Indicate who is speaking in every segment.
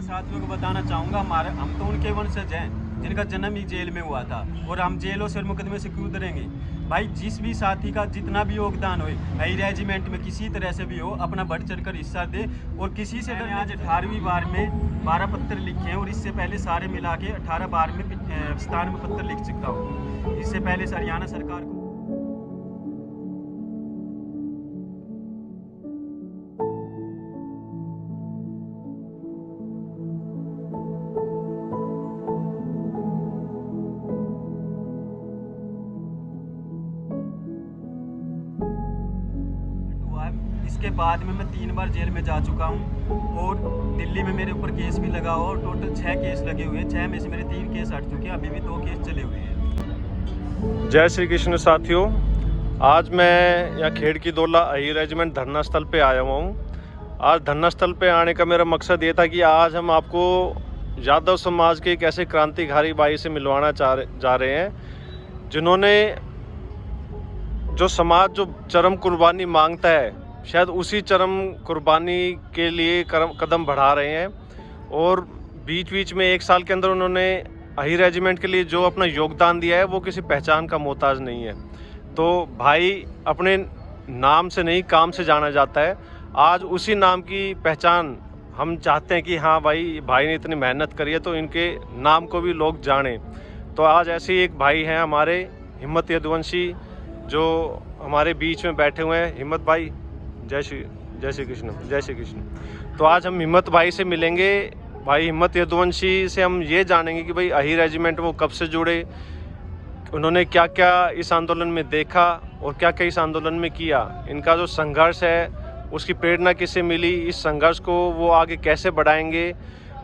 Speaker 1: साथियों को बताना चाहूँगा, हमारे हम तो उनके वंशज हैं जिनका जन्म ही जेल में हुआ था, और हम जेलों से और मुकदमे से क्यों डरेंगे भाई। जिस भी साथी का जितना भी योगदान हो नई रेजिमेंट में किसी तरह से भी हो, अपना बढ़ चढ़ कर हिस्सा दे। और किसी से डरने आज 18वीं बार में 12 पत्र लिखे हैं, और इससे पहले सारे मिला के 18 बार में 97 पत्र लिख चुका हूँ। इससे पहले हरियाणा सरकार को इसके बाद में मैं 3 बार जेल में जा चुका हूँ, और दिल्ली में मेरे ऊपर केस भी लगा हुआ, और टोटल 6 केस लगे हुए हैं। 6 में से मेरे 3 केस हट चुके हैं, अभी भी 2 केस चले हुए हैं।
Speaker 2: जय श्री कृष्ण साथियों, आज मैं यहाँ खेड़ की दोला अही रेजिमेंट धरना स्थल पे आया हुआ हूँ। आज धरना स्थल पे आने का मेरा मकसद ये था कि आज हम आपको यादव समाज के एक ऐसे क्रांतिकारी भाई से मिलवाना जा रहे हैं जिन्होंने जो समाज जो चरम कुर्बानी मांगता है, शायद उसी चरम कुर्बानी के लिए कदम बढ़ा रहे हैं। और बीच बीच में 1 साल के अंदर उन्होंने अही रेजिमेंट के लिए जो अपना योगदान दिया है वो किसी पहचान का मोहताज नहीं है। तो भाई अपने नाम से नहीं काम से जाना जाता है। आज उसी नाम की पहचान हम चाहते हैं कि हाँ भाई ने इतनी मेहनत करी है तो इनके नाम को भी लोग जानें। तो आज ऐसे ही एक भाई हैं हमारे हिम्मत यदुवंशी, जो हमारे बीच में बैठे हुए हैं। हिम्मत भाई, जय श्री कृष्ण। जय श्री कृष्ण। तो आज हम हिम्मत भाई से मिलेंगे। भाई हिम्मत यदुवंशी से हम ये जानेंगे कि भाई अही रेजिमेंट वो कब से जुड़े, उन्होंने क्या क्या इस आंदोलन में देखा और क्या क्या इस आंदोलन में किया, इनका जो संघर्ष है उसकी प्रेरणा किससे मिली, इस संघर्ष को वो आगे कैसे बढ़ाएंगे,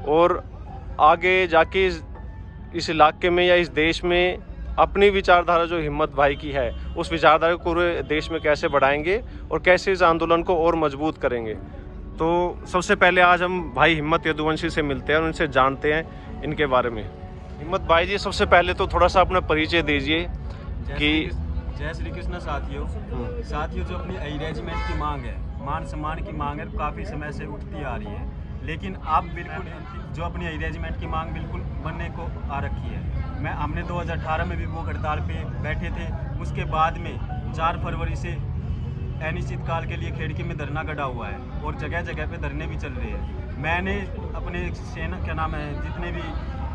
Speaker 2: और आगे जाके इस इलाके में या इस देश में अपनी विचारधारा जो हिम्मत भाई की है उस विचारधारा को पूरे देश में कैसे बढ़ाएंगे और कैसे इस आंदोलन को और मजबूत करेंगे। तो सबसे पहले आज हम भाई हिम्मत यदुवंशी से मिलते हैं और उनसे जानते हैं इनके बारे में। हिम्मत भाई जी, सबसे पहले तो थोड़ा सा अपना परिचय दीजिए कि
Speaker 1: जय श्री कृष्ण साथियों, जो अपनी अही रेजिमेंट की मांग है, मान सम्मान की मांग है, काफ़ी समय से उठती आ रही है, लेकिन अब बिल्कुल जो अपनी अही रेजिमेंट की मांग बिल्कुल बनने को आ रखी है। हमने 2018 में भी वो हड़ताल पे बैठे थे। उसके बाद में 4 फरवरी से अनिश्चित काल के लिए खेड़की में धरना गड़ा हुआ है, और जगह जगह पे धरने भी चल रहे हैं। मैंने अपने जितने भी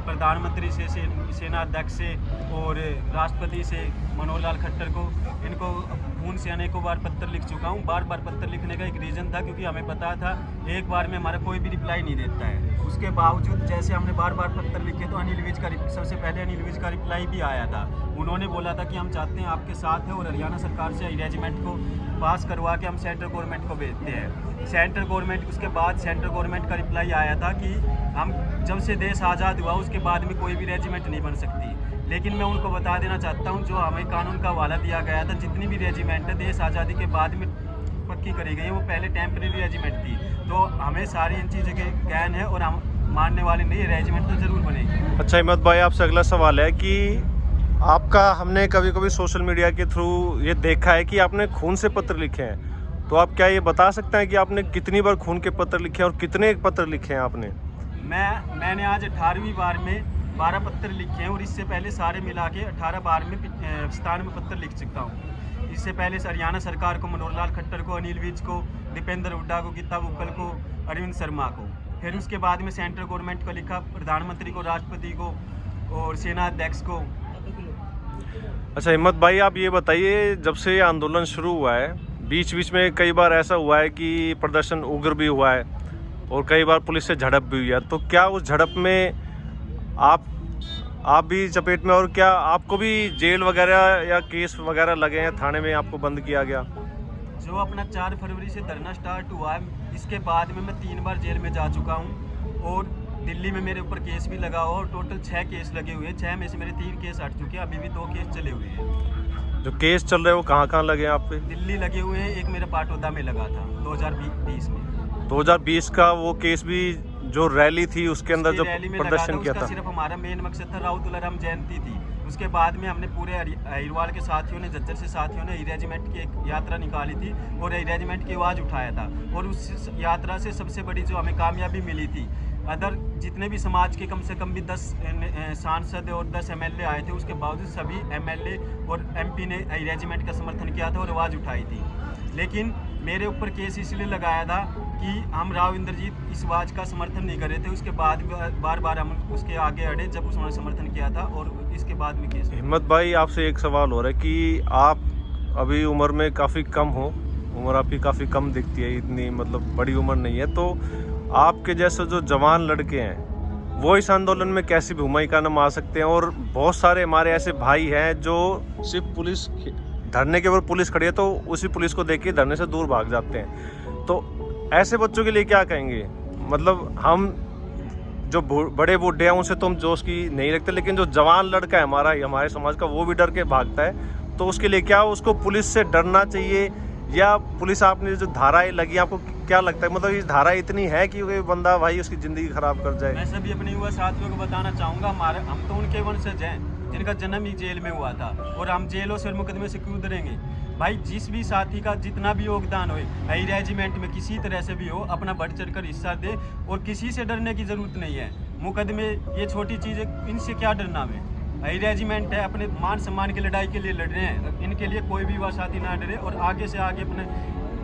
Speaker 1: प्रधानमंत्री से सेना अध्यक्ष से और राष्ट्रपति से मनोहर लाल खट्टर को, इनको फोन से अनेकों बार पत्र लिख चुका हूँ। बार बार पत्र लिखने का एक रीज़न था, क्योंकि हमें पता था एक बार में हमारा कोई भी रिप्लाई नहीं देता है। उसके बावजूद जैसे हमने बार बार पत्र लिखे तो सबसे पहले अनिल विज का रिप्लाई भी आया था। उन्होंने बोला था कि हम चाहते हैं आपके साथ है, और हरियाणा सरकार से अही रेजिमेंट को पास करवा के हम सेंट्रल गवर्नमेंट को भेजते हैं। सेंट्रल गवर्नमेंट, उसके बाद सेंट्रल गवर्नमेंट का रिप्लाई आया था कि हम जब से देश आज़ाद हुआ उसके बाद में कोई भी रेजिमेंट नहीं बन सकती। लेकिन मैं उनको बता देना चाहता हूं, जो हमें कानून का हवाला दिया गया था, जितनी भी रेजिमेंट है देश आज़ादी के बाद में पक्की करी गई, वो पहले टेम्परेरी रेजिमेंट थी। तो हमें सारी इन चीज़ों के ज्ञान है, और हम मानने वाले नहीं, रेजिमेंट तो ज़रूर बनेगी।
Speaker 2: अच्छा हिम्मत भाई, आपसे अगला सवाल है कि आपका हमने कभी कभी सोशल मीडिया के थ्रू ये देखा है कि आपने खून से पत्र लिखे हैं। तो आप क्या ये बता सकते हैं कि आपने कितनी बार खून के पत्र लिखे हैं और कितने पत्र लिखे हैं आपने?
Speaker 1: मैंने आज 18वीं बार में 12 पत्र लिखे हैं, और इससे पहले सारे मिला के 18 बार में 97 पत्र लिख चुका हूँ। इससे पहले हरियाणा सरकार को, मनोहर लाल खट्टर को, अनिल विज को, दीपेंद्र हुड्डा को, गीता बुक्कल को, अरविंद शर्मा को। फिर उसके बाद में सेंट्रल गवर्नमेंट को लिखा, प्रधानमंत्री को, राष्ट्रपति को और सेना अध्यक्ष को।
Speaker 2: अच्छा हिम्मत भाई, आप ये बताइए, जब से आंदोलन शुरू हुआ है बीच बीच में कई बार ऐसा हुआ है कि प्रदर्शन उग्र भी हुआ है और कई बार पुलिस से झड़प भी हुई है। तो क्या उस झड़प में आप भी चपेट में, और क्या आपको भी जेल वगैरह या केस वगैरह लगे हैं, थाने में आपको बंद किया गया?
Speaker 1: जो अपना 4 फरवरी से धरना स्टार्ट हुआ है, इसके बाद में मैं 3 बार जेल में जा चुका हूँ, और दिल्ली में मेरे ऊपर केस भी लगा हुआ, और टोटल 6 केस लगे हुए हैं। 6 में से मेरे 3 केस हट चुके हैं, अभी भी 2 केस चले हुए हैं।
Speaker 2: जो केस चल रहे हैं वो कहाँ लगे हैं आप पे?
Speaker 1: दिल्ली लगे हुए हैं, एक मेरे पाटौदा में लगा था 2020 में।
Speaker 2: 2020 का वो केस भी जो रैली थी उसके अंदर जो प्रदर्शन किया था,
Speaker 1: सिर्फ हमारा मेन मकसद था राव तुलाराम जयंती थी। उसके बाद में हमने पूरे अहिरवाल के साथियों ने, झज्जर से साथियों ने अही रेजिमेंट की एक यात्रा निकाली थी, और अही रेजिमेंट की आवाज़ उठाया था। और उस यात्रा से सबसे बड़ी जो हमें कामयाबी मिली थी, अदर जितने भी समाज के कम से कम भी 10 सांसद और 10 एमएलए आए थे, उसके बावजूद सभी एमएलए और एमपी ने रेजिमेंट का समर्थन किया था और आवाज़ उठाई थी। लेकिन मेरे ऊपर केस इसलिए लगाया था कि हम राव इंद्रजीत इस आवाज़ का समर्थन नहीं कर रहे थे। उसके बाद बार बार हम उसके आगे अड़े जब उसने समर्थन किया था, और इसके बाद में केस।
Speaker 2: हिम्मत भाई, आपसे एक सवाल हो रहा है कि आप अभी उम्र में काफ़ी कम हो, उम्र आपकी काफ़ी कम दिखती है, इतनी मतलब बड़ी उम्र नहीं है, तो आपके जैसे जो जवान लड़के हैं वो इस आंदोलन में कैसी भूमिका निभा सकते हैं? और बहुत सारे हमारे ऐसे भाई हैं जो सिर्फ पुलिस धरने के ऊपर पुलिस खड़ी है तो उसी पुलिस को देख के धरने से दूर भाग जाते हैं, तो ऐसे बच्चों के लिए क्या कहेंगे? मतलब हम जो बड़े बूढ़े हैं उनसे तो हम जोश की नहीं रखते, लेकिन जो जवान लड़का है हमारे समाज का, वो भी डर के भागता है, तो उसके लिए क्या उसको पुलिस से डरना चाहिए? या पुलिस, आपने जो धाराएं लगी, आपको क्या लगता है मतलब इस धारा इतनी है कि कोई बंदा भाई उसकी ज़िंदगी खराब कर जाए?
Speaker 1: मैं सभी अपने युवा साथियों को बताना चाहूँगा, हम तो उनके वंशज हैं जिनका जन्म ही जेल में हुआ था, और हम जेलों से और मुकदमे से क्यों डरेंगे भाई? जिस भी साथी का जितना भी योगदान हो रेजिमेंट में किसी तरह से भी हो, अपना बढ़ चढ़ कर हिस्सा दे, और किसी से डरने की ज़रूरत नहीं है। मुकदमे ये छोटी चीज़ है, इनसे क्या डरना हमें? रेजिमेंट है, अपने मान सम्मान की लड़ाई के लिए लड़ रहे हैं, इनके लिए कोई भी युवा साथी ना डरे और आगे से आगे अपने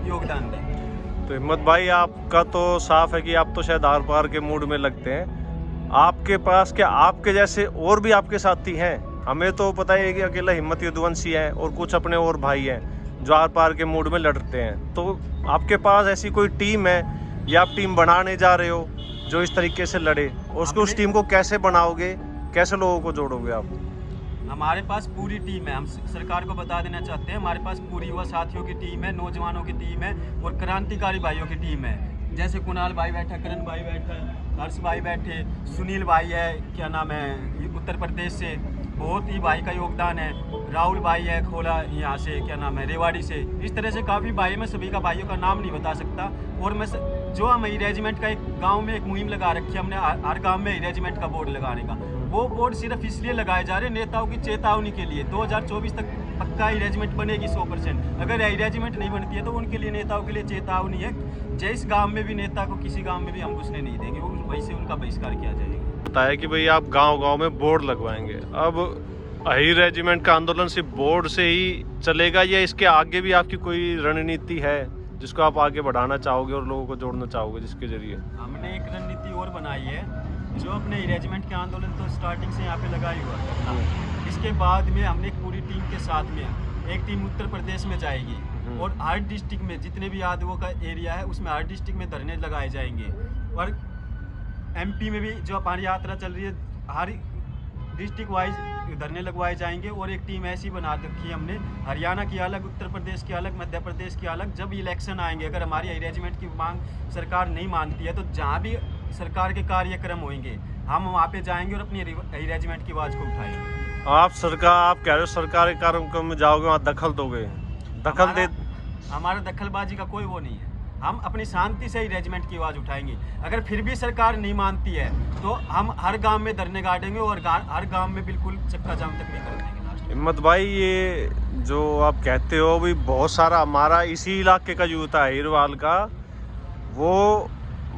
Speaker 1: योगदान दें।
Speaker 2: तो हिम्मत भाई, आपका तो साफ है कि आप तो शायद आर पार के मूड में लगते हैं। आपके पास क्या आपके जैसे और भी आपके साथी हैं? हमें तो पता है कि अकेला हिम्मत यदुवंशी है और कुछ अपने और भाई हैं जो आर पार के मूड में लड़ते हैं, तो आपके पास ऐसी कोई टीम है या आप टीम बनाने जा रहे हो जो इस तरीके से लड़े? और उसको उस टीम को कैसे बनाओगे, कैसे लोगों को जोड़ोगे आप?
Speaker 1: हमारे पास पूरी टीम है, हम सरकार को बता देना चाहते हैं, हमारे पास पूरी युवा साथियों की टीम है, नौजवानों की टीम है और क्रांतिकारी भाइयों की टीम है। जैसे कुणाल भाई बैठा, करण भाई बैठा, हर्ष भाई बैठे, सुनील भाई है, क्या नाम है, उत्तर प्रदेश से बहुत ही भाई का योगदान है, राहुल भाई है खोला यहाँ से, क्या नाम है, रेवाड़ी से। इस तरह से काफ़ी भाई, मैं सभी का भाइयों का नाम नहीं बता सकता। और मैं जो हम रेजिमेंट का एक गांव में एक मुहिम लगा रखी है हमने, हर गांव में रेजिमेंट का बोर्ड लगाने का। वो बोर्ड सिर्फ इसलिए लगाए जा रहे हैं नेताओं की चेतावनी के लिए। 2024 तक पक्का रेजिमेंट बनेगी 100%। अगर रेजिमेंट नहीं बनती है तो उनके लिए, नेताओं के लिए चेतावनी है, जिस गांव में भी नेता को किसी गांव में भी हम घुसने नहीं देंगे, वो वहीं से उनका बहिष्कार किया जाएगा।
Speaker 2: बताया कि भाई आप गांव-गांव में बोर्ड लगवाएंगे। अब अहीर रेजिमेंट का आंदोलन सिर्फ बोर्ड से ही चलेगा या इसके आगे भी आपकी कोई रणनीति है जिसको आप आगे बढ़ाना चाहोगे और लोगों को जोड़ना चाहोगे, जिसके जरिए?
Speaker 1: हमने एक रणनीति और बनाई है, जो अपने रेजिमेंट के आंदोलन तो स्टार्टिंग से यहाँ पे लगा ही हुआ था। इसके बाद में हमने एक पूरी टीम के साथ में एक टीम उत्तर प्रदेश में जाएगी और हर डिस्ट्रिक्ट में जितने भी यादवों का एरिया है उसमें हर डिस्ट्रिक्ट में धरने लगाए जाएंगे। और एमपी में भी जो हमारी यात्रा चल रही है, हर डिस्ट्रिक्ट वाइज धरने लगवाए जाएंगे। और एक टीम ऐसी बना रखी है हमने, हरियाणा की अलग, उत्तर प्रदेश की अलग, मध्य प्रदेश की अलग। जब इलेक्शन आएंगे, अगर हमारी रेजिमेंट की मांग सरकार नहीं मानती है, तो जहाँ भी सरकार के कार्यक्रम होंगे हम वहाँ पे जाएंगे और अपनी रेजिमेंट की आवाज़ को उठाएंगे।
Speaker 2: आप कह रहे हो सरकारी कार्यक्रम में जाओगे, वहाँ दखल दोगे?
Speaker 1: हमारा दखलबाजी का कोई वो नहीं है, हम अपनी शांति से ही रेजिमेंट की आवाज़ उठाएंगे। अगर फिर भी सरकार नहीं मानती है तो हम हर गांव में धरने गाड़ेंगे और हर गांव में बिल्कुल चक्का जाम तक भी कर देंगे।
Speaker 2: हिम्मत भाई, ये जो आप कहते हो भी बहुत सारा हमारा इसी इलाके का यूथ है अहीरवाल का, वो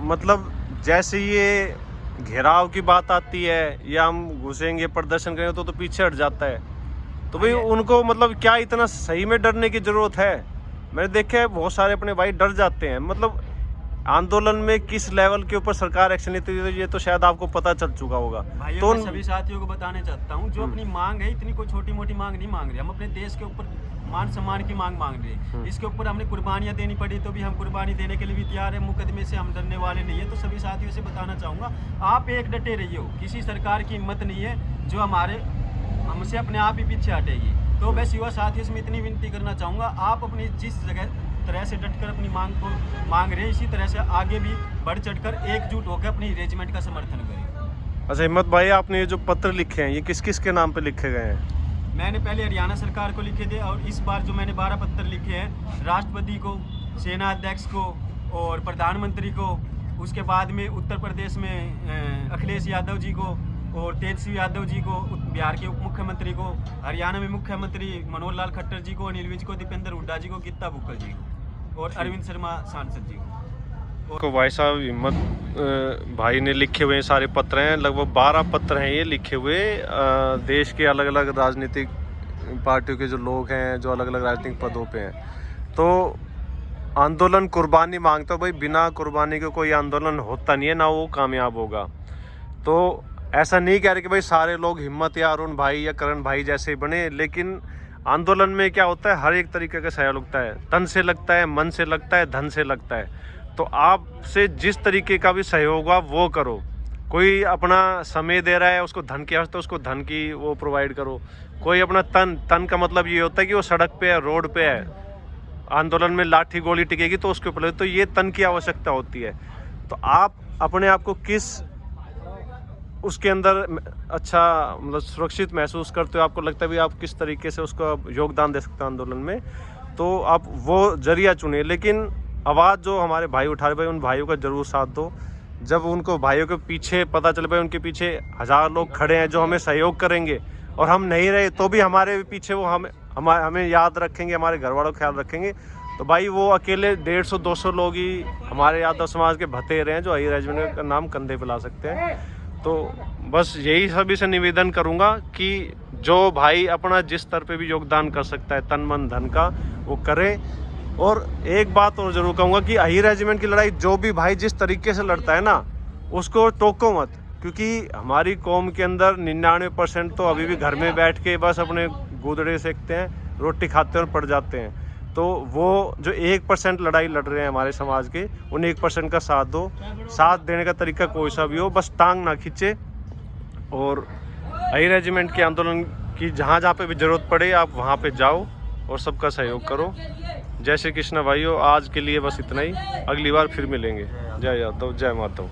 Speaker 2: मतलब जैसे ये घेराव की बात आती है या हम घुसेंगे प्रदर्शन करेंगे तो पीछे हट जाता है। तो भाई उनको मतलब क्या इतना सही में डरने की जरूरत है? मैंने देखा है बहुत सारे अपने भाई डर जाते हैं। मतलब आंदोलन में किस लेवल के ऊपर सरकार एक्शन लेती है ये तो शायद आपको पता चल चुका होगा।
Speaker 1: तो मैं सभी साथियों को बताना चाहता हूँ, जो अपनी मांग है इतनी कोई छोटी मोटी मांग नहीं मांग रहे, हम अपने देश के ऊपर मान सम्मान की मांग मांग रहे हैं। इसके ऊपर हमने कुर्बानियाँ देनी पड़ी तो भी हम कुर्बानी देने के लिए भी तैयार है, मुकदमे से हम डरने वाले नहीं है। तो सभी साथियों से बताना चाहूँगा, आप एक डटे रहिए हो, किसी सरकार की हिम्मत नहीं है जो हमसे अपने आप ही पीछे हटेगी। तो बस युवा साथियों से मैं इतनी विनती करना चाहूँगा, आप अपनी जिस तरह से डटकर अपनी मांग को मांग रहे हैं, इसी तरह से आगे भी बढ़ चढ़कर एकजुट होकर अपनी रेजिमेंट का समर्थन करें।
Speaker 2: अच्छा हिम्मत भाई, आपने ये जो पत्र लिखे हैं ये किस किस के नाम पे लिखे गए हैं?
Speaker 1: मैंने पहले हरियाणा सरकार को लिखे थे और इस बार जो मैंने 12 पत्र लिखे हैं, राष्ट्रपति को, सेना अध्यक्ष को और प्रधानमंत्री को, उसके बाद में उत्तर प्रदेश में अखिलेश यादव जी को और तेजस्वी यादव जी को, बिहार के उप मुख्यमंत्री को, हरियाणा में मुख्यमंत्री मनोहर लाल खट्टर जी को, अनिल विज को, दीपेंद्र हुड्डा जी को, गीता बुक्कल जी को और अरविंद शर्मा सांसद जी को।
Speaker 2: को भाई साहब हिम्मत भाई ने लिखे हुए सारे पत्र हैं, लगभग 12 पत्र हैं ये लिखे हुए देश के अलग अलग राजनीतिक पार्टियों के जो लोग हैं, जो अलग अलग राजनीतिक पदों पे हैं। तो आंदोलन कुर्बानी मांगता है भाई, बिना कुर्बानी के कोई आंदोलन होता नहीं है, ना वो कामयाब होगा। तो ऐसा नहीं कह रहे कि भाई सारे लोग हिम्मत या अरुण भाई या करण भाई जैसे ही बने, लेकिन आंदोलन में क्या होता है, हर एक तरीके का सहयोग लगता है, तन से लगता है, मन से लगता है, धन से लगता है। तो आपसे जिस तरीके का भी सहयोग हुआ वो करो। कोई अपना समय दे रहा है, उसको धन की आवश्यकता, उसको धन की वो प्रोवाइड करो। कोई अपना तन का मतलब ये होता है कि वो सड़क पे है, रोड पे है, आंदोलन में लाठी गोली टिकेगी तो उसके ऊपर, तो ये तन की आवश्यकता होती है। तो आप अपने आप को किस उसके अंदर अच्छा मतलब सुरक्षित महसूस करते हो, आपको लगता है भी आप किस तरीके से उसका योगदान दे सकते हो आंदोलन में, तो आप वो जरिया चुने। लेकिन आवाज़ जो हमारे भाई उठा रहे भाई, उन भाइयों का जरूर साथ दो। जब उनको भाइयों के पीछे पता चल पाए उनके पीछे 1000 लोग खड़े हैं जो हमें सहयोग करेंगे, और हम नहीं रहे तो भी हमारे पीछे वो हमें याद रखेंगे, हमारे घर वालों का ख्याल रखेंगे। तो भाई वो अकेले 150-200 लोग ही हमारे यादव समाज के भतेरे हैं जो अही रेजिमेंट का नाम कंधे पे ला सकते हैं। तो बस यही सभी से निवेदन करूंगा कि जो भाई अपना जिस स्तर पे भी योगदान कर सकता है तन मन धन का, वो करे। और एक बात और जरूर कहूँगा कि अही रेजिमेंट की लड़ाई जो भी भाई जिस तरीके से लड़ता है ना, उसको टोको मत, क्योंकि हमारी कौम के अंदर 99% तो अभी भी घर में बैठ के बस अपने गुदड़े सेकते हैं, रोटी खाते हैं और पड़ जाते हैं। तो वो जो 1% लड़ाई लड़ रहे हैं हमारे समाज के, उन 1% का साथ दो। साथ देने का तरीका कोई सा भी हो, बस टांग ना खींचे। और अही रेजिमेंट के आंदोलन की जहाँ जहाँ पे भी ज़रूरत पड़े आप वहाँ पे जाओ और सबका सहयोग करो। जय श्री कृष्ण भाइयों, आज के लिए बस इतना ही, अगली बार फिर मिलेंगे। जय यादव, जय माधव।